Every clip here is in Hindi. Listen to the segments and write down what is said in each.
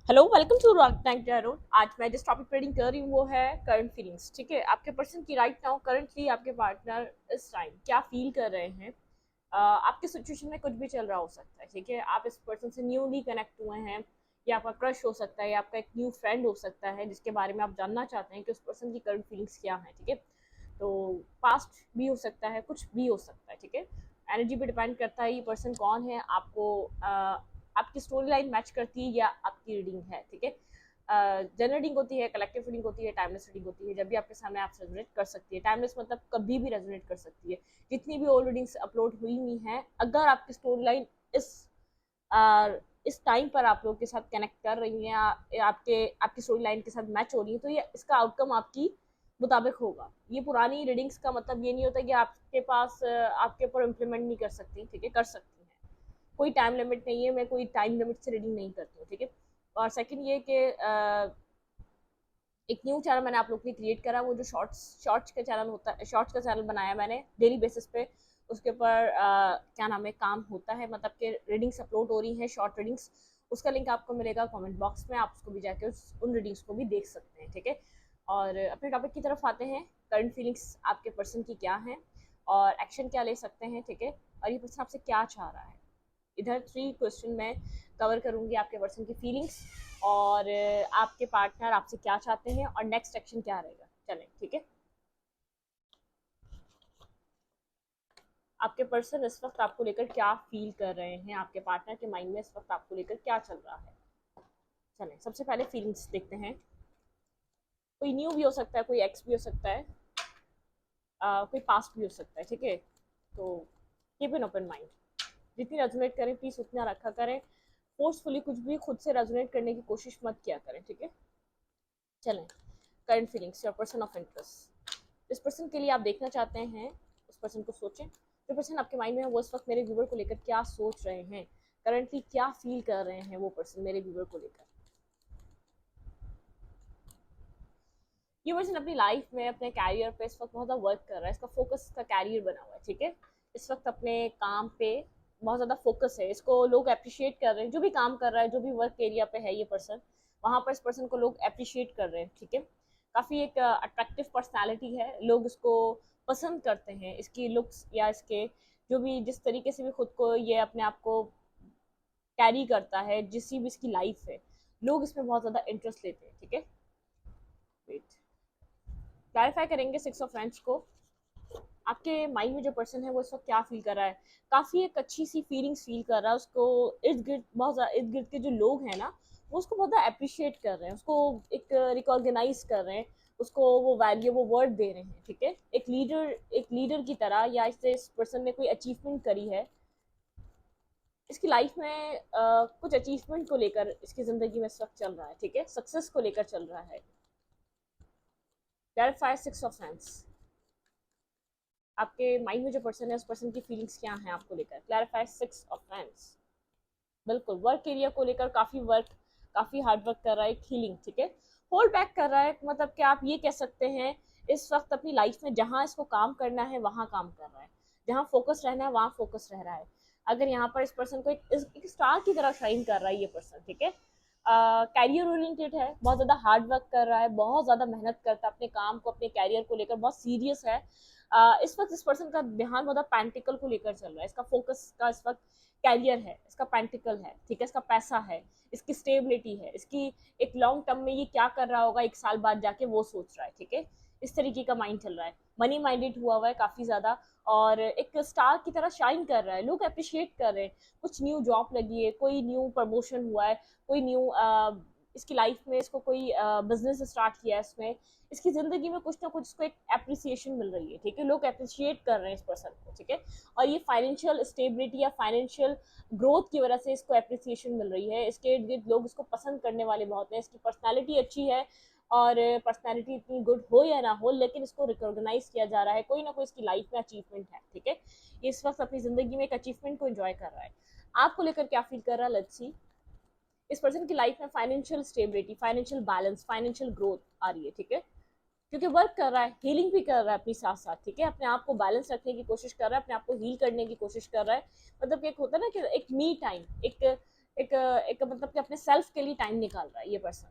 Hello, welcome to rock tank tarot. आज मैं जिस टॉपिक पर रीडिंग कर रही हूँ वो है करंट फीलिंग्स। ठीक है, आपके पर्सन की राइट नाउ करंटली आपके पार्टनर इस टाइम क्या फील कर रहे हैं। आपके सिचुएशन में कुछ भी चल रहा हो सकता है। ठीक है, आप इस पर्सन से न्यूली कनेक्ट हुए हैं, या आपका क्रश हो सकता है, या आपका एक न्यू फ्रेंड हो सकता है जिसके बारे में आप जानना चाहते हैं कि उस पर्सन की करंट फीलिंग्स क्या है। ठीक है, तो पास्ट भी हो सकता है, कुछ भी हो सकता है। ठीक है, एनर्जी पे डिपेंड करता है ये पर्सन कौन है, आपको आपकी स्टोरी लाइन मैच करती है या आपकी रीडिंग है। ठीक है, जनरल रीडिंग होती है, कलेक्टिव रीडिंग होती है, टाइमलेस रीडिंग होती है। जब भी आपके सामने आप रेजोनेट कर सकती है, टाइमलेस मतलब कभी भी रेजोनेट कर सकती है। जितनी भी ओल्ड रीडिंग्स अपलोड हुई हुई हैं, अगर आपकी स्टोरी लाइन इस आ, इस टाइम पर आप लोग के साथ कनेक्ट कर रही हैं, या आपके आपकी स्टोरी लाइन के साथ मैच हो रही है, तो ये इसका आउटकम आपकी मुताबिक होगा। ये पुरानी रीडिंग्स का मतलब ये नहीं होता कि आपके पास आपके ऊपर इम्प्लीमेंट नहीं कर सकती। ठीक है, कर सकती हैं, कोई टाइम लिमिट नहीं है, मैं कोई टाइम लिमिट से रीडिंग नहीं करती हूँ। ठीक है, और सेकंड ये कि एक न्यू चैनल मैंने आप लोग के लिए क्रिएट करा, वो जो शॉर्ट्स का चैनल होता है, शॉर्ट्स का चैनल बनाया मैंने डेली बेसिस पे। उसके ऊपर क्या नाम है, काम होता है, मतलब कि रीडिंग्स अपलोड हो रही हैं, शॉर्ट रीडिंग्स। उसका लिंक आपको मिलेगा कमेंट बॉक्स में, आप उसको भी जाके उन रीडिंग्स को भी देख सकते हैं। ठीक है, और अपने टॉपिक की तरफ आते हैं। करंट फीलिंग्स आपके पर्सन की क्या हैं और एक्शन क्या ले सकते हैं। ठीक है, और ये पर्सन आपसे क्या चाह रहा है। इधर 3 क्वेश्चन मैं कवर करूंगी, आपके पर्सन की फीलिंग्स और आपके पार्टनर आपसे क्या चाहते हैं और नेक्स्ट एक्शन क्या रहेगा। चलें, ठीक है। आपके पर्सन इस वक्त आपको लेकर क्या फील कर रहे हैं, आपके पार्टनर के माइंड में इस वक्त आपको लेकर क्या चल रहा है। चलें, सबसे पहले फीलिंग्स देखते हैं। कोई न्यू भी हो सकता है, कोई एक्स भी हो सकता है, कोई पास्ट भी हो सकता है। ठीक है, तो कीप एन ओपन माइंड। जितनी रेजोनेट करें प्लीज उतना रखा करें। फोर्सफुली कुछ भी खुद से रेजोनेट करने की कोशिश मत किया करें। ठीक है, चलें। Current feelings, your person of interest. जिस पर्सन के लिए आप देखना चाहते हैं उस पर्सन को सोचें। जो पर्सन आपके माइंड में है वो इस वक्त मेरे व्यूवर को लेकर क्या सोच रहे हैं, करंटली क्या फील कर रहे हैं वो पर्सन मेरे व्यूवर को लेकर। ये पर्सन अपनी लाइफ में अपने कैरियर पे इस वक्त बहुत ज़्यादा वर्क कर रहा है, इसका फोकस इसका कैरियर बना हुआ है। ठीक है, इस वक्त अपने काम पे बहुत ज़्यादा फोकस है, इसको लोग अप्रिशिएट कर रहे हैं। जो भी काम कर रहा है, जो भी वर्क एरिया पे है ये पर्सन, वहाँ पर इस पर्सन को लोग अप्रिशिएट कर रहे हैं। ठीक है, काफ़ी एक अट्रैक्टिव पर्सनैलिटी है, लोग इसको पसंद करते हैं, इसकी लुक्स या इसके जो भी जिस तरीके से भी खुद को ये अपने आप को कैरी करता है, जिस भी इसकी लाइफ है, लोग इसमें बहुत ज़्यादा इंटरेस्ट लेते हैं। ठीक है, वेट क्लैरिफाई करेंगे 6 ऑफ फ्रेंड्स को। आपके माइंड में जो पर्सन है वो इस वक्त क्या फील कर रहा है। काफ़ी एक अच्छी सी फीलिंग्स फील कर रहा है, उसको इर्द गिर्द बहुत ज़्यादा इर्द गिर्द के जो लोग हैं ना, वो उसको बहुत ज़्यादा अप्रिशिएट कर रहे हैं, उसको एक रिकॉग्नाइज कर रहे हैं, उसको वो वैल्यू वो वर्ड दे रहे हैं। ठीक है, एक लीडर की तरह, या इससे इस पर्सन ने कोई अचीवमेंट करी है इसकी लाइफ में, कुछ अचीवमेंट को लेकर इसकी ज़िंदगी में इस वक्त चल रहा है। ठीक है, सक्सेस को लेकर चल रहा है। Clarify 6 of hands. आपके माइंड में जो पर्सन है उस पर्सन की फीलिंग्स क्या हैं आपको लेकर। Clarify 6 of hands. बिल्कुल वर्क एरिया को लेकर काफ़ी हार्ड वर्क कर रहा है, एक हीलिंग। ठीक है, होल्ड बैक कर रहा है, मतलब कि आप ये कह सकते हैं इस वक्त अपनी लाइफ में जहाँ इसको काम करना है वहाँ काम कर रहा है, जहाँ फोकस रहना है वहाँ फोकस रह रहा है। अगर यहाँ पर इस पर्सन को एक स्टार की तरह शाइन कर रहा है ये पर्सन। ठीक है, कैरियर ओरिएंटेड है, बहुत ज़्यादा हार्ड वर्क कर रहा है, बहुत ज़्यादा मेहनत करता है अपने काम को, अपने कैरियर को लेकर बहुत सीरियस है। इस वक्त इस पर्सन का ध्यान बहुत पैंटिकल को लेकर चल रहा है, इसका फोकस का इस वक्त कैरियर है, इसका पेंटिकल है। ठीक है, इसका पैसा है, इसकी स्टेबिलिटी है, इसकी एक लॉन्ग टर्म में ये क्या कर रहा होगा 1 साल बाद जाके वो सोच रहा है। ठीक है, इस तरीके का माइंड चल रहा है, मनी माइंडेड हुआ हुआ है काफ़ी ज़्यादा, और एक स्टार की तरह शाइन कर रहा है, लोग अप्रिशिएट कर रहे हैं। कुछ न्यू जॉब लगी है, कोई न्यू प्रमोशन हुआ है, कोई न्यू इसकी लाइफ में इसको कोई बिजनेस स्टार्ट किया है, इसमें इसकी ज़िंदगी में कुछ ना कुछ इसको एक एप्रिसिएशन मिल रही है। ठीक है, लोग अप्रिशिएट कर रहे हैं इस पर्सन को। ठीक है, और ये फाइनेंशियल स्टेबिलिटी या फाइनेंशियल ग्रोथ की वजह से इसको एप्रिसिएशन मिल रही है, इसके इर्द गिर्द लोग इसको पसंद करने वाले बहुत हैं, इसकी पर्सनैलिटी अच्छी है, और पर्सनैलिटी इतनी गुड हो या ना हो लेकिन इसको रिकॉग्नाइज किया जा रहा है, कोई ना कोई इसकी लाइफ में अचीवमेंट है। ठीक है, ये इस वक्त अपनी ज़िंदगी में एक अचीवमेंट को एंजॉय कर रहा है। आपको लेकर क्या फील कर रहा है, लेट्स सी। इस पर्सन की लाइफ में financial stability, financial balance, financial growth आ रही है। ठीक है, क्योंकि वर्क कर रहा है, हीलिंग भी कर रहा है अपनी साथ साथ। ठीक है, अपने आप को बैलेंस रखने की कोशिश कर रहा है, अपने आप को हील करने की कोशिश कर रहा है। मतलब कि एक होता है ना कि एक मी टाइम, एक मतलब कि अपने सेल्फ के लिए टाइम निकाल रहा है ये पर्सन।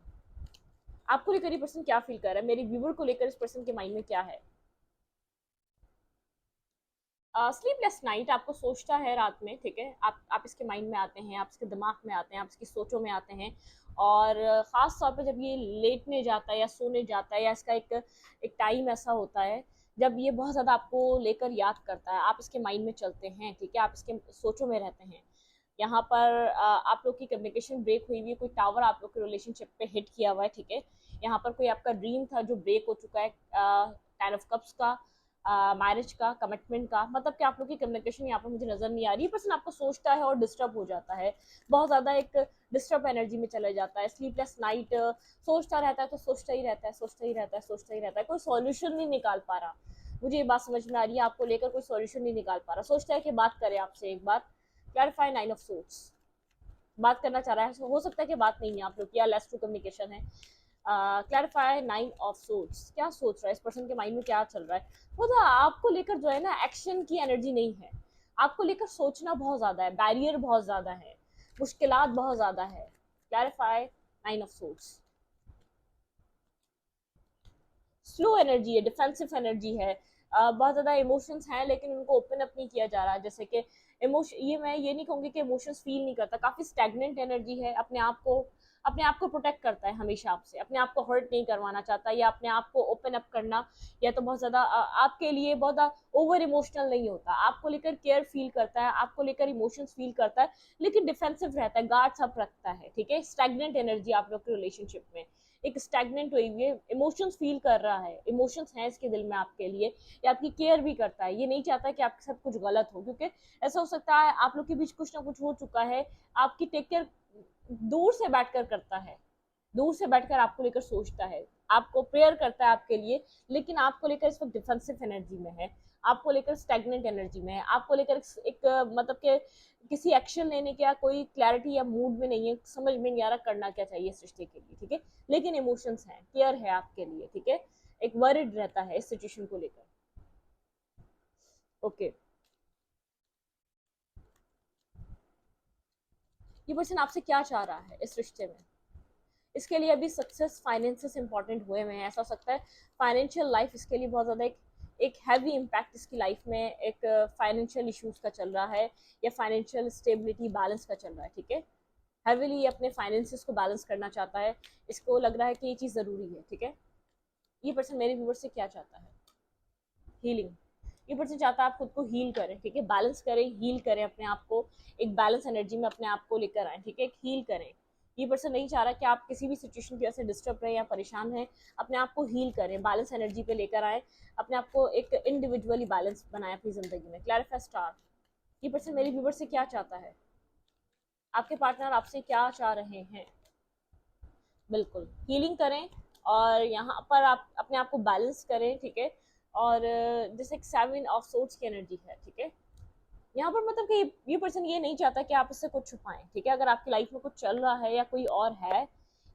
आपको लेकर ये पर्सन क्या फील कर रहा है, मेरी व्यूवर को लेकर इस पर्सन के माइंड में क्या है? स्लीपलेस नाइट, आपको सोचता है रात में, ठीक है, आप इसके माइंड में आते हैं, आप इसके दिमाग में आते हैं, आप इसकी सोचों में आते हैं। और ख़ास तौर पे जब ये लेटने जाता है या सोने जाता है, या इसका एक टाइम ऐसा होता है जब ये बहुत ज़्यादा आपको लेकर याद करता है, आप इसके माइंड में चलते हैं, ठीक है, आप इसके सोचों में रहते हैं। यहाँ पर आप लोग की कम्युनिकेशन ब्रेक हुई हुई है, कोई टावर आप लोग के रिलेशनशिप पे हिट किया हुआ है, ठीक है। यहाँ पर कोई आपका ड्रीम था जो ब्रेक हो चुका है, 10 ऑफ कप्स का, मैरिज का, कमिटमेंट का, मतलब कि आप लोग की कम्युनिकेशन यहाँ पर मुझे नजर नहीं आ रही। पर्सन आपको सोचता है और डिस्टर्ब हो जाता है, बहुत ज्यादा एक डिस्टर्ब एनर्जी में चला जाता है। स्लीपलेस नाइट, सोचता रहता है तो सोचता ही रहता है, सोचता ही रहता है, सोचता ही रहता है, कोई सॉल्यूशन नहीं निकाल पा रहा। मुझे ये बात समझ में आ रही है, आपको लेकर कोई सॉल्यूशन नहीं निकाल पा रहा, सोचता है कि बात करें आपसे एक बार। क्लैरिफाई 9 ऑफ सोर्ट्स, बात करना चाह रहा है, हो सकता है कि बात नहीं है आप लोग की, या लेस टू कम्युनिकेशन है। क्लैरिफाई 9 ऑफ सोर्ट्स, क्या सोच रहा है इस पर्सन के माइंड में, क्या चल रहा है? मतलब आपको लेकर जो है ना, एक्शन की एनर्जी नहीं है, आपको लेकर सोचना बहुत ज्यादा है, बैरियर बहुत ज्यादा है, मुश्किलात बहुत ज्यादा है। Clarify 9 of sorts, slow energy है, डिफेंसिव एनर्जी है, बहुत ज्यादा इमोशंस हैं लेकिन उनको ओपन अप नहीं किया जा रहा है। जैसे कि इमोशन, ये मैं ये नहीं कहूंगी कि इमोशंस फील नहीं करता, काफी स्टैग्नेंट एनर्जी है, अपने आप को प्रोटेक्ट करता है हमेशा आपसे, अपने आप को हर्ट नहीं करवाना चाहता, या अपने आप को ओपन अप करना, या तो बहुत ज्यादा आपके लिए बहुत ज्यादा ओवर इमोशनल नहीं होता, आपको लेकर केयर फील करता है, आपको लेकर इमोशंस फील करता है, लेकिन डिफेंसिव रहता है, गार्ड्स अप रखता है, ठीक है। स्टैग्नेंट एनर्जी आप लोग के रिलेशनशिप में, एक स्टैग्नेंट हुई हुई है, इमोशंस फील कर रहा है, इमोशंस हैं इसके दिल में आपके लिए, या आपकी केयर भी करता है, ये नहीं चाहता कि आपके साथ कुछ गलत हो, क्योंकि ऐसा हो सकता है आप लोग के बीच कुछ ना कुछ हो चुका है, आपकी टेक केयर दूर से बैठकर करता है, दूर से बैठकर आपको लेकर सोचता है, आपको प्रेयर करता है आपके लिए, लेकिन आपको लेकर इस वक्त डिफेंसिव एनर्जी में है, आपको लेकर स्टैग्नेंट एनर्जी में है, आपको लेकर मतलब के किसी एक्शन लेने का कोई क्लैरिटी या मूड में नहीं है, समझ में नहीं आ रहा करना क्या चाहिए इस रिश्ते के लिए, ठीक है। लेकिन इमोशंस हैं, केयर है आपके लिए, ठीक है, एक वरिड रहता है इस सिचुएशन को लेकर। ओके, ये पर्सन आपसे क्या चाह रहा है इस रिश्ते में? इसके लिए अभी सक्सेस, फाइनेंसेस इंपॉर्टेंट हुए हैं, ऐसा हो सकता है फाइनेंशियल लाइफ इसके लिए बहुत ज़्यादा एक हैवी इम्पैक्ट इसकी लाइफ में, एक फाइनेंशियल इश्यूज का चल रहा है, या फाइनेंशियल स्टेबिलिटी बैलेंस का चल रहा है, ठीक है। हैवीली अपने फाइनेंसेस को बैलेंस करना चाहता है, इसको लग रहा है कि ये चीज़ ज़रूरी है, ठीक है। ये पर्सन मेरे व्यूवर से क्या चाहता है? हीलिंग, ये पर्सन चाहता है आप खुद को हील करें, ठीक है, बैलेंस करें, हील करें अपने आप को, एक बैलेंस एनर्जी में अपने आप को लेकर आए, ठीक है, एक हील करें। ये पर्सन नहीं चाह रहा कि आप किसी भी सिचुएशन की वजह से डिस्टर्ब रहे या परेशान हैं, अपने आप को हील करें, बैलेंस एनर्जी पे लेकर आए, अपने आप को एक इंडिविजुअली बैलेंस बनाए अपनी जिंदगी में। क्लैरिफाई स्टार, ये पर्सन मेरे व्यूवर से क्या चाहता है, आपके पार्टनर आपसे क्या चाह रहे हैं? बिल्कुल हीलिंग करें, और यहाँ पर आप अपने आप को बैलेंस करें, ठीक है। और जैसे एक 7 ऑफ सोर्ट्स की एनर्जी है, ठीक है। यहाँ पर मतलब कि ये पर्सन ये नहीं चाहता कि आप इससे कुछ छुपाएं, ठीक है। अगर आपकी लाइफ में कुछ चल रहा है, या कोई और है,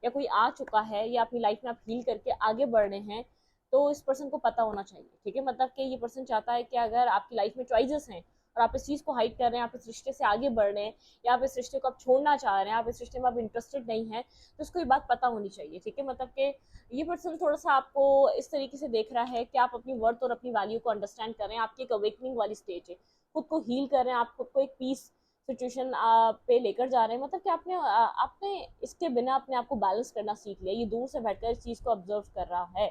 या कोई आ चुका है, या अपनी लाइफ में आप हील करके आगे बढ़ रहे हैं, तो इस पर्सन को पता होना चाहिए, ठीक है। मतलब कि ये पर्सन चाहता है कि अगर आपकी लाइफ में चॉइसेस हैं और आप इस चीज़ को हाइड कर रहे हैं, आप इस रिश्ते से आगे बढ़ रहे हैं, या आप इस रिश्ते को आप छोड़ना चाह रहे हैं, आप इस रिश्ते में आप इंटरेस्टेड नहीं है, तो उसको ये बात पता होनी चाहिए, ठीक है। मतलब कि ये पर्सन थोड़ा सा आपको इस तरीके से देख रहा है कि आप अपनी वर्थ और अपनी वैल्यू को अंडरस्टैंड कर रहे हैं, आपकी एक अवेकनिंग वाली स्टेज है, खुद को हील कर रहे हैं, आप खुद को एक पीस सिचुएशन पे लेकर जा रहे हैं। मतलब कि आपने इसके बिना अपने आप को बैलेंस करना सीख लिया, ये दूर से बैठकर इस चीज़ को ऑब्जर्व कर रहा है,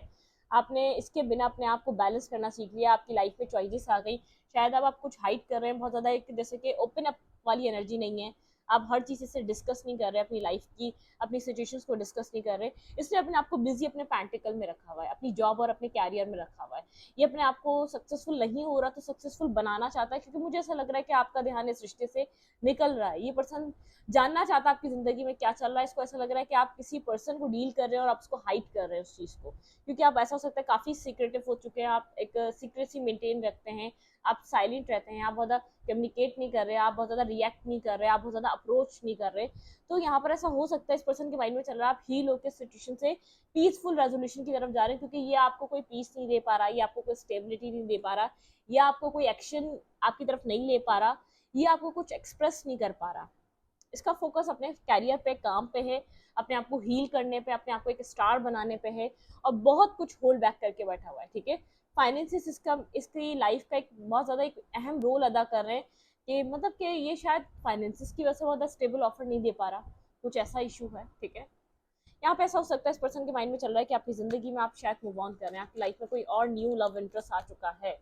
आपने इसके बिना अपने आप को बैलेंस करना सीख लिया, आपकी लाइफ में चॉइसेस आ गई, शायद अब आप कुछ हाइड कर रहे हैं बहुत ज़्यादा, एक जैसे कि ओपन अप वाली एनर्जी नहीं है, आप हर चीज़ से डिस्कस नहीं कर रहे अपनी लाइफ की, अपनी सिचुएशंस को डिस्कस नहीं कर रहे, इसलिए अपने आप को बिजी अपने पैंटिकल में रखा हुआ है, अपनी जॉब और अपने कैरियर में रखा हुआ है। ये अपने आप को सक्सेसफुल नहीं हो रहा तो सक्सेसफुल बनाना चाहता है, क्योंकि मुझे ऐसा लग रहा है कि आपका ध्यान इस रिश्ते से निकल रहा है। ये पर्सन जानना चाहता है आपकी जिंदगी में क्या चल रहा है, इसको ऐसा लग रहा है कि आप किसी पर्सन को डील कर रहे हैं और आप उसको हाइड कर रहे हैं उस चीज़ को, क्योंकि आप ऐसा हो सकता है काफ़ी सीक्रेटिव हो चुके हैं, आप एक सीक्रेसी मेंटेन रखते हैं, आप साइलेंट रहते हैं, आप बहुत ज़्यादा कम्युनिकेट नहीं कर रहे, आप बहुत ज़्यादा रिएक्ट नहीं कर रहे, आप बहुत ज़्यादा अप्रोच नहीं कर रहे। तो यहाँ पर ऐसा हो सकता है इस पर्सन के माइंड में चल रहा है आप हील होकर सिचुएशन से पीसफुल रेजोल्यूशन की तरफ जा रहे हैं, क्योंकि ये आपको कोई पीस नहीं दे पा रहा, ये आपको कोई स्टेबिलिटी नहीं दे पा रहा, या आपको कोई एक्शन आपकी तरफ नहीं ले पा रहा, ये आपको कुछ एक्सप्रेस नहीं कर पा रहा, इसका फोकस अपने कैरियर पे, काम पे है, अपने आप को हील करने पे, अपने आप को एक स्टार बनाने पे है, और बहुत कुछ होल्ड बैक करके बैठा हुआ है, ठीक है। फाइनेंसिस इसकी लाइफ का एक बहुत ज़्यादा एक अहम रोल अदा कर रहे हैं, कि मतलब कि ये शायद फाइनेंसिस की वजह से बहुत ज़्यादा स्टेबल ऑफर नहीं दे पा रहा, कुछ ऐसा इशू है, ठीक है। यहाँ पे ऐसा हो सकता है इस पर्सन के माइंड में चल रहा है कि आपकी ज़िंदगी में आप शायद मूव ऑन कर रहे हैं, आपकी लाइफ में कोई और न्यू लव इंटरेस्ट आ चुका है,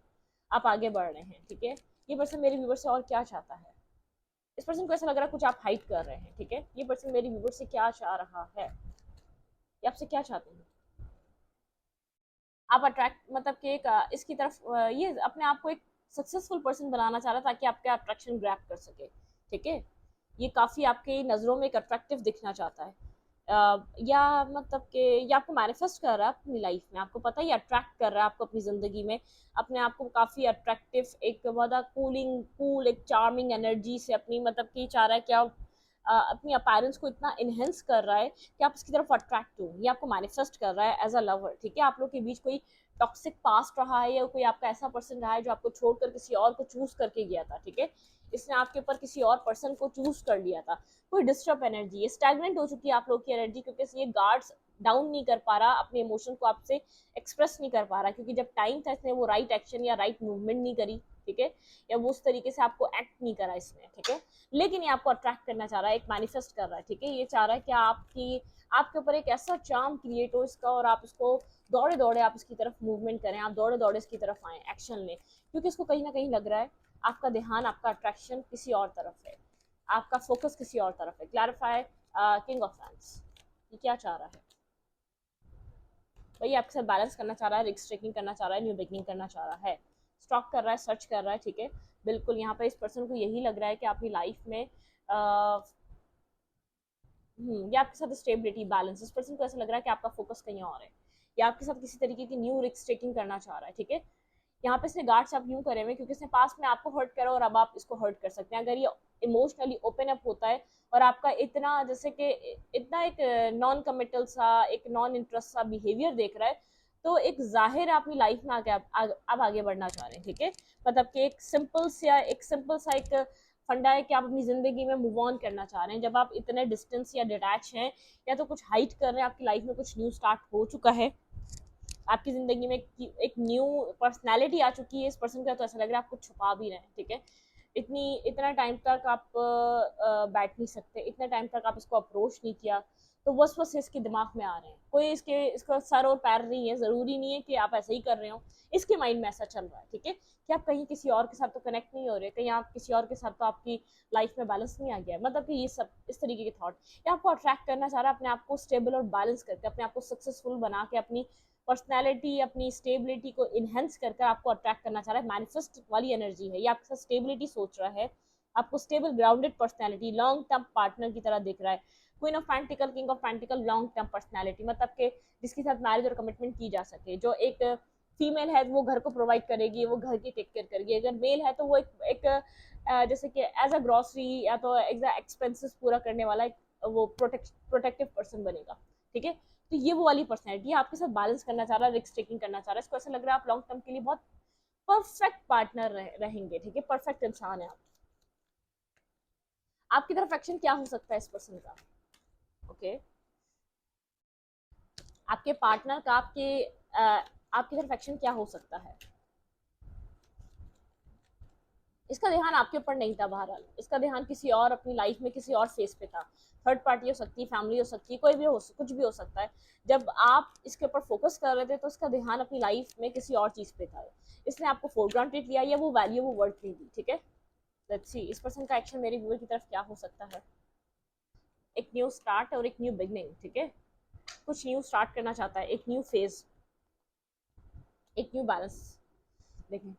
आप आगे बढ़ रहे हैं, ठीक है। ये पर्सन मेरे व्यूवर से और क्या चाहता है, इस पर्सन को ऐसा लग रहा है कुछ आप हाइड कर रहे हैं, ठीक है। ये पर्सन मेरे व्यूवर से क्या चाह रहा है, ये आपसे क्या चाहते हैं। आप अट्रैक्ट मतलब कि एक इसकी तरफ ये अपने आप को एक सक्सेसफुल पर्सन बनाना चाह रहा है, ताकि आपके अट्रैक्शन ग्रैप कर सके, ठीक है। ये काफ़ी आपकी नज़रों में एक अट्रैक्टिव दिखना चाहता है, या मतलब कि ये आपको मैनिफेस्ट कर रहा है अपनी लाइफ में, आपको पता है ये अट्रैक्ट कर रहा है आपको अपनी ज़िंदगी में, अपने आप को काफ़ी अट्रैक्टिव, एक बहुत कूल एक चार्मिंग एनर्जी से अपनी मतलब कि चाह रहा है कि आप अपनी अपैरेंस को इतना इनहेंस कर रहा है कि आप इसकी तरफ अट्रैक्ट हो, ये आपको मैनिफेस्ट कर रहा है एज अ लवर, ठीक है। आप लोग के बीच कोई टॉक्सिक पास्ट रहा है, या कोई आपका ऐसा पर्सन रहा है जो आपको छोड़कर किसी और को चूज करके गया था, ठीक है। इसने आपके ऊपर किसी और पर्सन को चूज कर लिया था, कोई डिस्टर्ब एनर्जी है, स्टैगनेंट हो चुकी है आप लोग की एनर्जी, क्योंकि ये गार्ड्स डाउन नहीं कर पा रहा, अपने इमोशन को आपसे एक्सप्रेस नहीं कर पा रहा, क्योंकि जब टाइम था इसने वो राइट एक्शन या राइट मूवमेंट नहीं करी, ठीक है, या वो उस तरीके से आपको एक्ट नहीं करा इसने, ठीक है। लेकिन ये आपको अट्रैक्ट करना चाह रहा है, एक मैनिफेस्ट कर रहा है, ठीक है। ये चाह रहा है कि आपके ऊपर एक ऐसा चार्म क्रिएट हो इसका, और आप इसको दौड़े दौड़े आप इसकी तरफ मूवमेंट करें, आप दौड़े दौड़े इसकी तरफ आए, एक्शन लें, क्योंकि इसको कहीं ना कहीं लग रहा है आपका ध्यान, आपका अट्रैक्शन किसी और तरफ है, आपका फोकस किसी और तरफ है। क्लैरिफाई किंग ऑफ फैंस, ये क्या चाह रहा है भाई, आपके साथ बैलेंस करना चाह रहा है, रिस्क टेकिंग करना चाह रहा है, न्यू बिगनिंग करना चाह रहा है, स्टॉक कर रहा है, सर्च कर रहा है, ठीक है। बिल्कुल यहाँ पे इस पर्सन को यही लग रहा है कि अपनी लाइफ में ये आपके साथ स्टेबिलिटी बैलेंस, इस पर्सन को ऐसा लग रहा है कि आपका फोकस कहीं और है, या आपके साथ किसी तरीके की न्यू रिस्क टेकिंग करना चाह रहा है, ठीक है। यहाँ पे इसने गार्ड्स आप यूं करे हुए क्योंकि इसने पास में आपको हर्ट करा और अब आप इसको हर्ट कर सकते हैं। अगर ये इमोशनली ओपन अप होता है और आपका इतना जैसे कि इतना एक नॉन कमिटल सा, एक नॉन इंटरेस्ट सा बिहेवियर देख रहा है, तो एक जाहिर है अपनी लाइफ में आगे आप आगे बढ़ना चाह रहे हैं, ठीक है। मतलब कि एक सिंपल सा एक फंडा है कि आप अपनी जिंदगी में मूव ऑन करना चाह रहे हैं। जब आप इतने डिस्टेंस या डिटैच हैं, या तो कुछ हाइट कर रहे हैं, आपकी लाइफ में कुछ न्यू स्टार्ट हो चुका है, आपकी जिंदगी में एक न्यू पर्सनैलिटी आ चुकी है इस पर्सन का, तो ऐसा लग रहा है आप कुछ छुपा भी रहे हैं, ठीक है। इतना टाइम तक आप बैठ नहीं सकते, इतने टाइम तक आप इसको अप्रोच नहीं किया, तो बस इसके दिमाग में आ रहे हैं, कोई इसका सर और पैर नहीं है, जरूरी नहीं है कि आप ऐसे ही कर रहे हो, इसके माइंड में ऐसा चल रहा है, ठीक है, कि आप कहीं किसी और के साथ तो कनेक्ट नहीं हो रहे, कहीं आप किसी और के साथ तो आपकी लाइफ में बैलेंस नहीं आ गया है, मतलब कि ये सब इस तरीके के थॉट ये आपको अट्रैक्ट करना चाह रहा है, अपने आप को स्टेबल और बैलेंस करके, अपने आप को सक्सेसफुल बना के, अपनी पर्सनैलिटी, अपनी स्टेबिलिटी को इनहेंस करके आपको अट्रैक्ट करना चाह रहा है। मैनिफेस्ट वाली एनर्जी है ये, आपके साथ स्टेबिलिटी सोच रहा है, आपको stable grounded personality, long term partner की तरह दिख रहा है। Queen of pentacle, king of pentacle, long term personality, मतलब कि जिसके साथ मैरिज और कमिटमेंट की जा सके, जो एक फीमेल है वो घर को प्रोवाइड करेगी, वो घर की टेक केयर करेगी, अगर मेल है तो वो एक जैसे कि एज अ ग्रॉसरी या तो एक्सपेंसेस पूरा करने वाला एक वो प्रोटेक्टिव पर्सन बनेगा, ठीक है। तो ये वो वाली पर्सनैलिटी आपके साथ बैलेंस करना चाह रहा है, रिस्क टेकिंग करना चाह रहा है, इसको ऐसा लग रहा है आप लॉन्ग टर्म के लिए बहुत परफेक्ट पार्टनर रहेंगे, ठीक है, परफेक्ट इंसान है आप। आपकी तरफ एक्शन क्या हो सकता है इस पर्सन का, ओके। आपके पार्टनर का आपकी तरफ एक्शन क्या हो सकता है। इसका ध्यान आपके ऊपर नहीं था, बहरहाल इसका ध्यान किसी और अपनी लाइफ में किसी और फेस पे था, थर्ड पार्टी हो सकती है, फैमिली हो सकती है, कोई भी हो, कुछ भी हो सकता है। जब आप इसके ऊपर फोकस कर रहे थे तो इसका ध्यान अपनी लाइफ में किसी और चीज पे था, इसने आपको फॉर ग्रांटेड लिया, या वो वैल्यू वो वर्थ नहीं दी, ठीक है। लेट्स सी इस पर्सन का एक्शन मेरे व्यूअर की तरफ क्या हो सकता है। एक न्यू स्टार्ट और एक न्यू बिगनिंग, ठीक है, कुछ न्यू स्टार्ट करना चाहता है, एक न्यू फेज, एक न्यू बैलेंस। देखें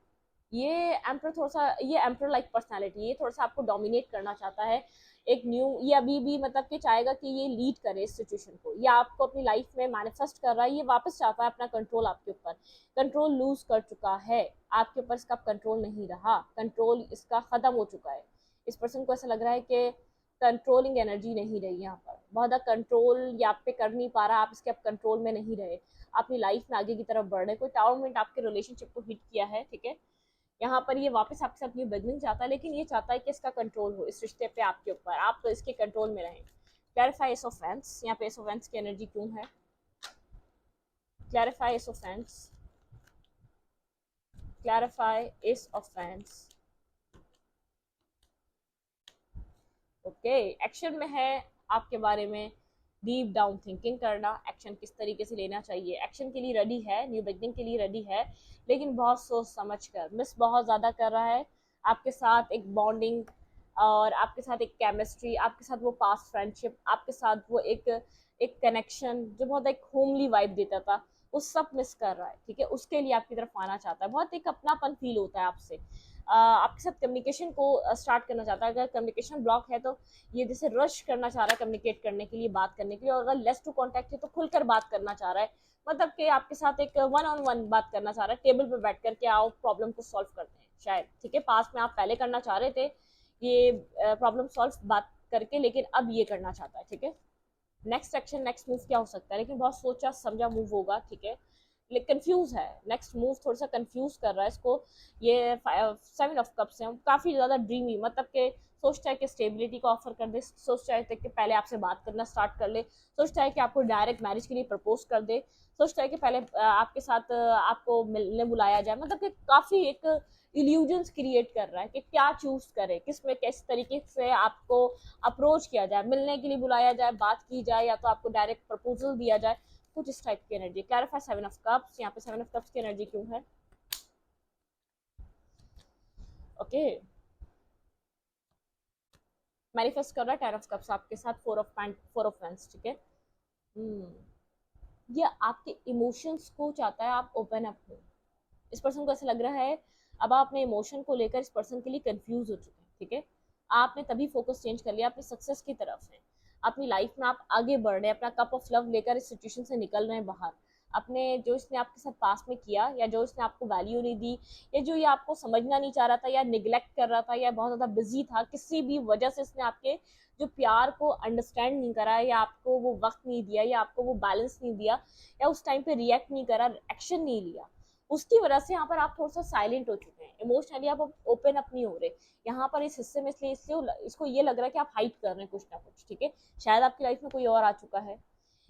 ये एम्पर थोड़ा सा, ये एम्पर लाइक पर्सनालिटी, ये थोड़ा सा आपको डोमिनेट करना चाहता है, एक न्यू, ये अभी भी मतलब कि चाहेगा कि ये लीड करे इस सिचुएशन को, ये आपको अपनी लाइफ में मैनिफेस्ट कर रहा है, ये वापस चाहता है अपना कंट्रोल आपके ऊपर, कंट्रोल लूज कर चुका है आपके ऊपर, इसका कंट्रोल नहीं रहा, कंट्रोल इसका खत्म हो चुका है। इस पर्सन को ऐसा लग रहा है कि कंट्रोलिंग एनर्जी नहीं रही यहाँ पर, बहुत ज़्यादा कंट्रोल ये आप पे कर नहीं पा रहा, आप इसके अब कंट्रोल में नहीं रहे, अपनी लाइफ में आगे की तरफ बढ़ रहे, कोई टावरमेंट आपके रिलेशनशिप को हिट किया है, ठीक है। यहाँ पर ये वापस आपके साथ न्यू बिगनिंग चाहता है, लेकिन ये चाहता है कि इसका कंट्रोल हो इस रिश्ते पे आपके ऊपर, आप तो इसके कंट्रोल में रहें। क्लैरिफाई एस ऑफ वैंड्स, यहाँ पे एस ऑफ वैंड्स की एनर्जी क्यों है? Clarify S of wands, clarify S of wands. Okay, action में है आपके बारे में डीप डाउन थिंकिंग करना, एक्शन किस तरीके से लेना चाहिए, एक्शन के लिए रेडी है, न्यू बिगनिंग के लिए रेडी है, लेकिन बहुत सोच समझ कर, मिस बहुत ज़्यादा कर रहा है आपके साथ एक बॉन्डिंग, और आपके साथ एक केमिस्ट्री, आपके साथ वो पास्ट फ्रेंडशिप, आपके साथ वो एक एक कनेक्शन जो बहुत एक होमली वाइब देता था, वो सब मिस कर रहा है। ठीक है, उसके लिए आपकी तरफ आना चाहता है, बहुत एक अपनापन फील होता है आपसे, आपके साथ कम्युनिकेशन को स्टार्ट करना चाहता है। अगर कम्युनिकेशन ब्लॉक है तो ये जैसे रश करना चाह रहा है कम्युनिकेट करने के लिए, बात करने के लिए, और अगर लेस टू कॉन्टैक्ट है तो खुलकर बात करना चाह रहा है, मतलब कि आपके साथ एक वन ऑन वन बात करना चाह रहा है, टेबल पे बैठ करके आओ प्रॉब्लम को सॉल्व करते हैं शायद। ठीक है, पास में आप पहले करना चाह रहे थे ये प्रॉब्लम सॉल्व बात करके, लेकिन अब ये करना चाहता है। ठीक है, नेक्स्ट एक्शन, नेक्स्ट मूव क्या हो सकता है, लेकिन बहुत सोचा समझा मूव होगा। ठीक है, लेकिन कंफ्यूज है, नेक्स्ट मूव थोड़ा सा कंफ्यूज कर रहा है इसको। ये 7 ऑफ कप्स है, काफी ज्यादा ड्रीमी, मतलब कि सोचता है कि स्टेबिलिटी को ऑफर कर दे, सोचता है कि पहले आपसे बात करना स्टार्ट कर ले, सोचता है कि आपको डायरेक्ट मैरिज के लिए प्रपोज कर दे, सोचता है कि पहले आपके साथ आपको मिलने बुलाया जाए, मतलब कि काफी एक इल्यूजन्स क्रिएट कर रहा है कि क्या चूज करे, किस में किस तरीके से आपको अप्रोच किया जाए, मिलने के लिए बुलाया जाए, बात की जाए, या तो आपको डायरेक्ट प्रपोजल दिया जाए, कुछ इस टाइप की एनर्जी। क्लैरिफाई 7 ऑफ कप्स, यहाँ पे 7 ऑफ कप्स की एनर्जी क्यों है? ओके, मैनिफेस्ट कर रहा है 10 ऑफ कप्स आपके साथ, 4 ऑफ वैंड्स। ठीक है, ये आपके इमोशंस को चाहता है आप ओपन अप हो। इस पर्सन को ऐसा लग रहा है अब आप अपने इमोशन को लेकर इस पर्सन के लिए कंफ्यूज हो चुके हैं। ठीक है, आपने तभी फोकस चेंज कर लिया अपने सक्सेस की तरफ है, अपनी लाइफ में आप आगे बढ़ रहे हैं, अपना कप ऑफ लव लेकर इस सिचुएशन से निकल रहे हैं बाहर। अपने जो इसने आपके साथ पास में किया, या जो इसने आपको वैल्यू नहीं दी, या जो ये आपको समझना नहीं चाह रहा था, या निगलेक्ट कर रहा था, या बहुत ज़्यादा बिजी था, किसी भी वजह से इसने आपके जो प्यार को अंडरस्टैंड नहीं करा, या आपको वो वक्त नहीं दिया, या आपको वो बैलेंस नहीं दिया, या उस टाइम पे रिएक्ट नहीं करा, एक्शन नहीं लिया, उसकी वजह से यहाँ पर आप थोड़ा सा साइलेंट हो चुके हैं, इमोशनली आप ओपन अप नहीं हो रहे यहाँ पर इस हिस्से में, इसलिए इसको ये लग रहा है कि आप हाइड कर रहे हैं कुछ ना कुछ। ठीक है, शायद आपकी लाइफ में कोई और आ चुका है,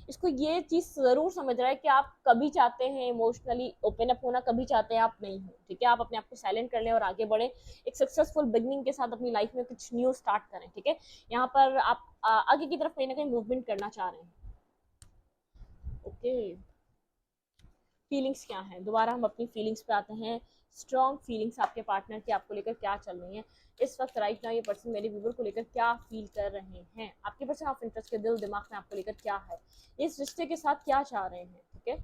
इसको ये चीज जरूर समझ रहा है कि आप कभी चाहते हैं इमोशनली ओपन अप होना, कभी चाहते हैं आप नहीं हो। ठीक है, आप अपने आप को साइलेंट कर लें और आगे बढ़े, एक सक्सेसफुल बिगनिंग के साथ अपनी लाइफ में कुछ न्यू स्टार्ट करें। ठीक है, यहाँ पर आप आगे की तरफ कहीं ना कहीं मूवमेंट करना चाह रहे हैं। ओके, फीलिंग्स क्या है, दोबारा हम अपनी फीलिंग्स पे आते हैं। स्ट्रॉन्ग फीलिंग्स आपके पार्टनर की आपको लेकर क्या चल रही हैं इस वक्त, राइट नाउ ये पर्सन मेरे व्यूवर को लेकर क्या फील कर रहे हैं, आपके पर्सन ऑफ इंटरेस्ट के दिल दिमाग में आपको लेकर क्या है, इस रिश्ते के साथ क्या चाह रहे हैं। ठीक है,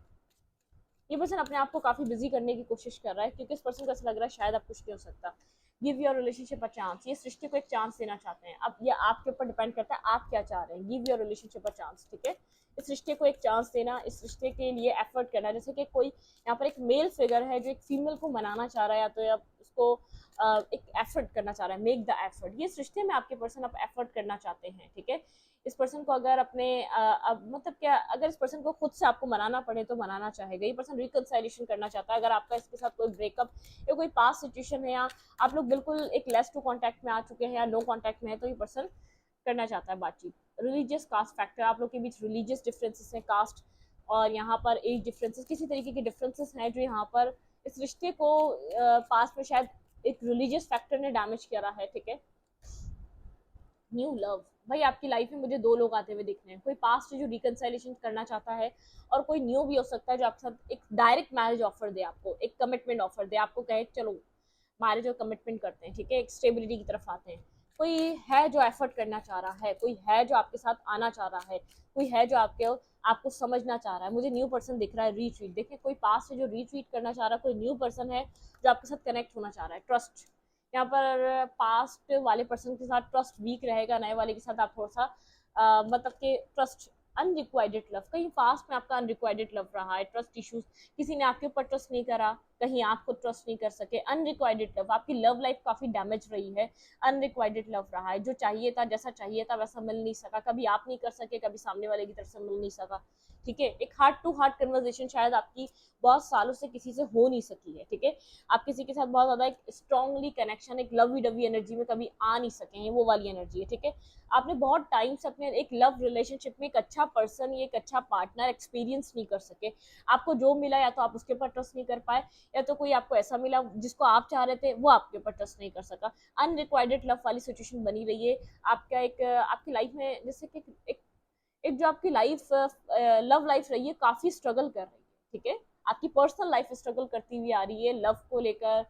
ये पर्सन अपने आप को काफी बिजी करने की कोशिश कर रहा है, क्योंकि इस पर्सन को ऐसा लग रहा है शायद अब कुछ नहीं हो सकता। Give your relationship a chance, ये इस रिश्ते को एक चांस देना चाहते हैं। अब ये आपके ऊपर डिपेंड करता है आप क्या चाह रहे हैं। Give your relationship a chance, ठीक है, इस रिश्ते को एक चांस देना, इस रिश्ते के लिए एफर्ट करना। जैसे कि कोई यहाँ पर एक मेल फिगर है जो एक फीमेल को मनाना चाह रहा है, या तो या उसको एक एफर्ट करना चाह रहा है, मेक द एफर्ट। ये इस रिश्ते में आपके पर्सन अब एफर्ट करना चाहते हैं। ठीक है, इस पर्सन को अगर अपने मतलब क्या, अगर इस पर्सन को खुद से आपको मनाना पड़े तो मनाना चाहेगा। ये पर्सन रिकंसाइलेशन करना चाहता है। अगर आपका इसके साथ कोई ब्रेकअप या कोई पास सिचुएशन है, या आप लोग बिल्कुल एक लेस टू कॉन्टैक्ट में आ चुके हैं, या नो कॉन्टैक्ट में है, तो ये पर्सन करना चाहता है बातचीत। रिलीजियस कास्ट फैक्टर, आप लोग के बीच रिलीजियस डिफरेंसेस हैं, कास्ट और यहाँ पर एज डिफरेंसेस, किसी तरीके के डिफरेंसेस हैं जो यहाँ पर इस रिश्ते को पास में शायद एक रिलीजियस फैक्टर ने डैमेज करा है। ठीक है, न्यू लव, भाई आपकी लाइफ में मुझे दो लोग आते हुए दिख रहे हैं, कोई पास्ट जो रिकंसाइलेशन करना चाहता है, और कोई न्यू भी हो सकता है जो आपके साथ एक डायरेक्ट मैरिज ऑफर दे, आपको एक कमिटमेंट ऑफर दे, आपको कहे चलो मैरिज और कमिटमेंट करते हैं। ठीक है, एक स्टेबिलिटी की तरफ आते हैं। कोई है जो एफर्ट करना चाह रहा है, कोई है जो आपके साथ आना चाह रहा है, कोई है जो आपको समझना चाह रहा है। मुझे न्यू पर्सन दिख रहा है, रीट्रीट, देखिए कोई पास्ट है जो रीट्रीट करना चाह रहा है, कोई न्यू पर्सन है जो आपके साथ कनेक्ट होना चाह रहा है। ट्रस्ट, यहाँ पर पास्ट वाले पर्सन के साथ ट्रस्ट वीक रहेगा, नए वाले के साथ आप थोड़ा सा मतलब कि ट्रस्ट, अनरिक्वाइटेड लव, कहीं पास्ट में आपका अनरिक्वाइटेड लव रहा है, ट्रस्ट इश्यूज, किसी ने आपके ऊपर ट्रस्ट नहीं करा, कहीं आपको ट्रस्ट नहीं कर सके, अनरिक्वाइटेड लव, आपकी लव लाइफ काफी डैमेज रही है, अनरिक्वाइटेड लव रहा है, जो चाहिए था जैसा चाहिए था वैसा मिल नहीं सका, कभी आप नहीं कर सके, कभी सामने वाले की तरफ से मिल नहीं सका, ठीक है। एक हार्ट टू हार्ट कन्वर्सेशन शायद आपकी बहुत सालों से किसी से हो नहीं सकी है, ठीक है। आप किसी के साथ बहुत ज्यादा एक स्ट्रांगली कनेक्शन, एक लवी डवी एनर्जी में कभी आ नहीं सके हैं, वो वाली एनर्जी है, ठीक है। आपने बहुत टाइम से अपने एक लव रिलेशनशिप में एक अच्छा पर्सन, एक अच्छा पार्टनर एक्सपीरियंस नहीं कर सके। आपको जो मिला या तो आप उसके ऊपर ट्रस्ट नहीं कर पाए, या तो कोई आपको ऐसा मिला जिसको आप चाह रहे थे वो आपके ऊपर ट्रस्ट नहीं कर सका। अनरिक्वाइटेड लव वाली सिचुएशन बनी रही है आपका एक आपकी लाइफ में, जैसे कि एक जो आपकी लाइफ लव लाइफ रही है काफी स्ट्रगल कर रही है, ठीक है। आपकी पर्सनल लाइफ स्ट्रगल करती हुई आ रही है लव को लेकर,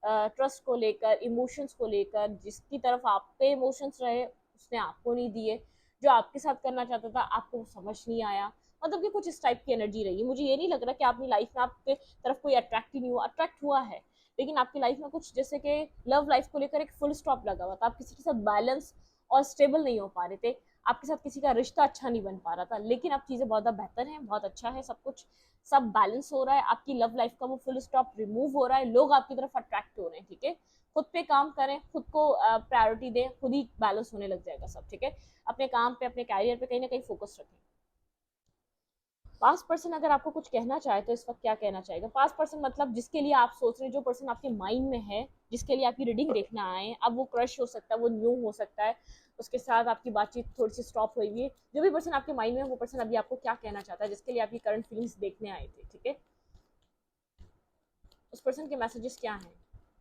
ट्रस्ट को लेकर, इमोशंस को लेकर। जिसकी तरफ आप पे इमोशंस रहे उसने आपको नहीं दिए, जो आपके साथ करना चाहता था आपको समझ नहीं आया, मतलब कि कुछ इस टाइप की एनर्जी रही है। मुझे ये नहीं लग रहा कि अपनी लाइफ में आपके तरफ कोई अट्रैक्ट ही नहीं हुआ, अट्रैक्ट हुआ है, लेकिन आपकी लाइफ में कुछ जैसे कि लव लाइफ को लेकर एक फुल स्टॉप लगा हुआ था, आप किसी के साथ बैलेंस और स्टेबल नहीं हो पा रहे थे, आपके साथ किसी का रिश्ता अच्छा नहीं बन पा रहा था। लेकिन अब चीजें बहुत बेहतर हैं, बहुत अच्छा है, सब कुछ सब बैलेंस हो रहा है, आपकी लव लाइफ का वो फुल स्टॉप रिमूव हो रहा है, लोग आपकी तरफ अट्रैक्ट हो रहे हैं, ठीक है। खुद पे काम करें, खुद को प्रायोरिटी दें, खुद ही बैलेंस होने लग जाएगा सब, ठीक है। अपने काम पे, अपने कैरियर पे कहीं ना कहीं फोकस रखें। पास्ट पर्सन अगर आपको कुछ कहना चाहे तो इस वक्त क्या कहना चाहेगा? पास्ट पर्सन मतलब जिसके लिए आप सोच रहे हैं, जो पर्सन आपके माइंड में है, जिसके लिए आपकी रीडिंग देखना आए, अब वो क्रश हो सकता है, वो न्यू हो सकता है, उसके साथ आपकी बातचीत थोड़ी सी स्टॉप हुई हुई है, जो भी पर्सन आपके माइंड में है वो पर्सन अभी आपको क्या कहना चाहता है, जिसके लिए आपकी करंट फीलिंग्स देखने आए थे, ठीक है। उस पर्सन के मैसेजेस क्या हैं?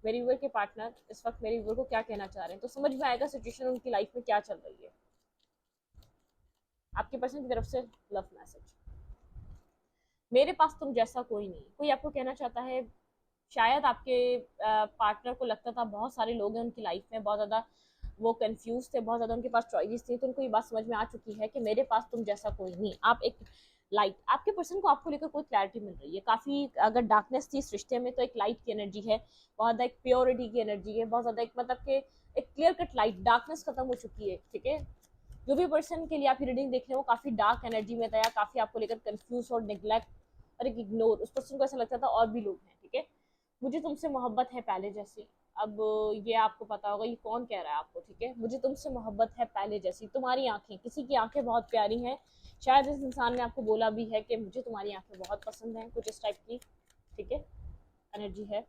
मेरी व्यूअर के पार्टनर इस वक्त मेरी व्यूअर को क्या कहना चाह रहे हैं, तो समझ में आएगा सिचुएशन उनकी लाइफ में क्या चल रही है। आपके पर्सन की तरफ से लव मैसेज, मेरे पास तुम जैसा कोई नहीं। कोई आपको कहना चाहता है, शायद आपके पार्टनर को लगता था बहुत सारे लोग हैं उनकी लाइफ में, बहुत ज़्यादा वो कंफ्यूज थे, बहुत ज़्यादा उनके पास चॉइसेस थी, तो उनको ये बात समझ में आ चुकी है कि मेरे पास तुम जैसा कोई नहीं। आप एक लाइट, आपके पर्सन को आपको लेकर कोई क्लैरिटी मिल रही है, काफ़ी अगर डार्कनेस थी इस रिश्ते में तो एक लाइट की एनर्जी है, बहुत ज़्यादा एक प्योरिटी की एनर्जी है, बहुत ज़्यादा एक मतलब कि एक क्लियर कट लाइट, डार्कनेस खत्म हो चुकी है, ठीक है। जो भी पर्सन के लिए आप रीडिंग देख रहे हो काफ़ी डार्क एनर्जी में था, या काफ़ी आपको लेकर कंफ्यूज और निगलेक्ट और एक इग्नोर, उस पर्सन को ऐसा लगता था और भी लोग हैं, ठीक है। मुझे तुमसे मोहब्बत है पहले जैसी। अब ये आपको पता होगा ये कौन कह रहा है आपको, ठीक है। मुझे तुमसे मोहब्बत है पहले जैसी, तुम्हारी आंखें, किसी की आंखें बहुत प्यारी हैं, शायद इस इंसान ने आपको बोला भी है कि मुझे तुम्हारी आंखें बहुत पसंद हैं, कुछ इस टाइप की, ठीक है, एनर्जी है।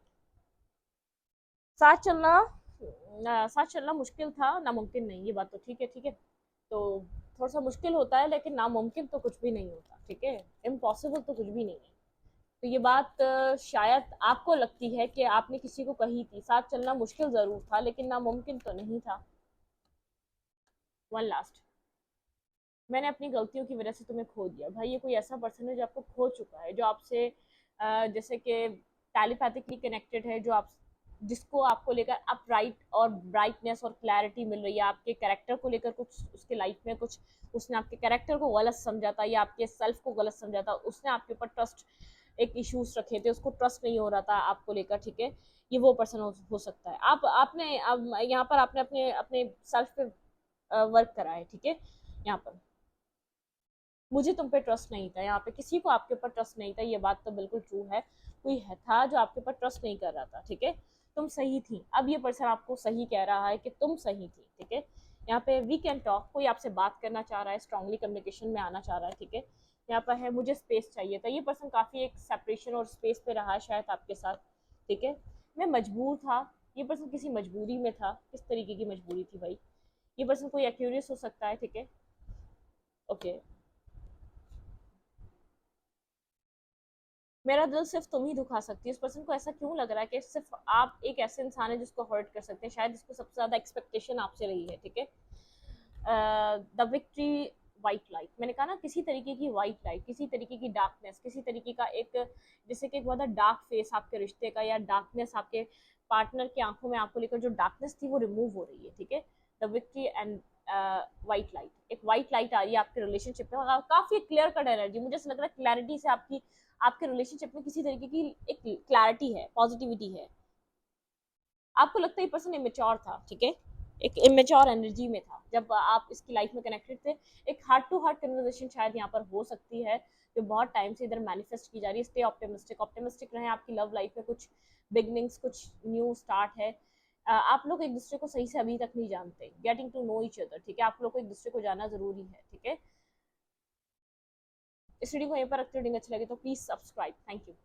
साथ चलना, साथ चलना मुश्किल था, नामुमकिन नहीं, ये बात तो ठीक है, ठीक है। तो थोड़ा सा मुश्किल होता है लेकिन नामुमकिन तो कुछ भी नहीं होता, ठीक है। इम्पॉसिबल तो कुछ भी नहीं है। तो ये बात शायद आपको लगती है कि आपने किसी को कही थी, साथ चलना मुश्किल जरूर था लेकिन नामुमकिन तो नहीं था। वन लास्ट, मैंने अपनी गलतियों की वजह से तुम्हें खो दिया। भाई ये कोई ऐसा पर्सन है जो आपको खो चुका है, जो आपसे जैसे कि टेलीपैथिकली कनेक्टेड है, जो आप जिसको आपको लेकर अपराइट और ब्राइटनेस और क्लैरिटी मिल रही है, आपके कैरेक्टर को लेकर कुछ उसके लाइफ में कुछ उसने आपके कैरेक्टर को गलत समझा था या आपके सेल्फ को गलत समझा था, उसने आपके ऊपर ट्रस्ट एक इश्यूज रखे थे, उसको ट्रस्ट नहीं हो रहा था आपको लेकर, ठीक है। ये वो पर्सन हो सकता है। आपने अब यहाँ पर आपने अपने अपने सेल्फ पे वर्क करा है, ठीक है। यहाँ पर मुझे तुम पे ट्रस्ट नहीं था, यहाँ पे किसी को आपके ऊपर ट्रस्ट नहीं था, ये बात तो बिल्कुल ट्रू है। कोई है था जो आपके ऊपर ट्रस्ट नहीं कर रहा था, ठीक है। तुम सही थी, अब ये पर्सन आपको सही कह रहा है कि तुम सही थी, ठीक है। यहाँ पे वी कैन टॉक, कोई आपसे बात करना चाह रहा है, स्ट्रांगली कम्युनिकेशन में आना चाह रहा है, ठीक है। यहाँ पर है मुझे स्पेस चाहिए था, ये पर्सन काफी एक सेपरेशन और स्पेस पे रहा है शायद आपके साथ, ठीक है। मैं मजबूर था, ये पर्सन किसी मजबूरी में था, किस तरीके की मजबूरी थी भाई? ये पर्सन कोई एक्यूरियस हो सकता है, ठीक है, ओके। मेरा दिल सिर्फ तुम ही दुखा सकती है। इस पर्सन को ऐसा क्यों लग रहा है कि सिर्फ आप एक ऐसे इंसान है जिसको हर्ट कर सकते हैं, शायद इसको सबसे ज्यादा एक्सपेक्टेशन आपसे रही है, ठीक है। द विक्ट्री वाइट लाइट, मैंने कहा ना, किसी तरीके की वाइट लाइट, किसी तरीके की डार्कनेस, किसी तरीके का एक जैसे कि एक बहुत डार्क फेस आपके रिश्ते का, या डार्कनेस आपके पार्टनर की आंखों में आपको लेकर जो डार्कनेस थी वो रिमूव हो रही है, ठीक है। The victory and white light, एक वाइट लाइट आ रही है आपके रिलेशनशिप में, काफी क्लियर कट एनर्जी, मुझे ऐसा लग रहा है क्लैरिटी से आपकी आपके रिलेशनशिप में किसी तरीके की एक क्लैरिटी है, पॉजिटिविटी है। आपको लगता है ये पर्सन इमेच्योर था, ठीक है। एक इमेच्योर एनर्जी में था जब आप इसकी लाइफ में कनेक्टेड थे। एक हार्ट टू हार्ट कन्वर्सेशन शायद यहाँ पर हो सकती है जो बहुत टाइम से इधर मैनिफेस्ट की जा रही है। स्टे ऑप्टिमिस्टिक, ऑप्टिमिस्टिक रहें, आपकी लव लाइफ में कुछ बिगनिंग्स, कुछ न्यू स्टार्ट है। आप लोग एक दूसरे को सही से अभी तक नहीं जानते, getting to know each other, ठीक है। आप लोग को एक दूसरे को जानना जरूरी है, ठीक है। इस वीडियो को यहीं पर रखते, वीडियो अच्छी लगी तो प्लीज सब्सक्राइब। Thank you.